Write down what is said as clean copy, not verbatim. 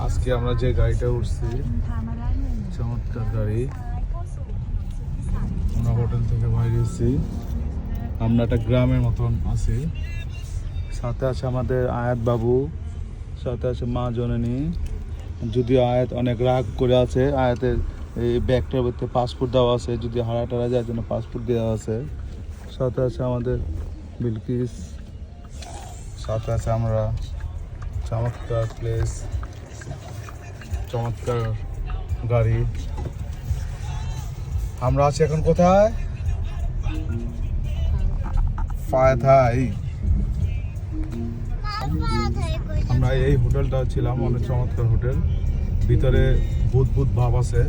আজকে আমরা যে গাড়িটা উঠছি চমৎকার গাড়ি। আমরা হোটেল থেকে বাইরে এসেছি, আমরা একটা গ্রামের মতন আছি। সাথে আছে আমাদের আয়াত বাবু, সাথে আছে মা জননী। যদিও আয়াত অনেক রাগ করে আছে, আয়াতের এই ব্যাগটার মধ্যে পাসপোর্ট দেওয়া আছে, যদি হারা টারা যায় জন্য পাসপোর্ট দেওয়া আছে। সাথে আছে আমাদের বিলকিস, সাথে আছে আমরা। চমৎকার প্লেস, চমৎকার গাড়ি। আমরা আছি এখন কোথায়? ফায়াথাই। আমরা এই হোটেলটা ছিলাম, অনেক চমৎকার হোটেল। ভিতরে ভূত ভূত ভাব আছে।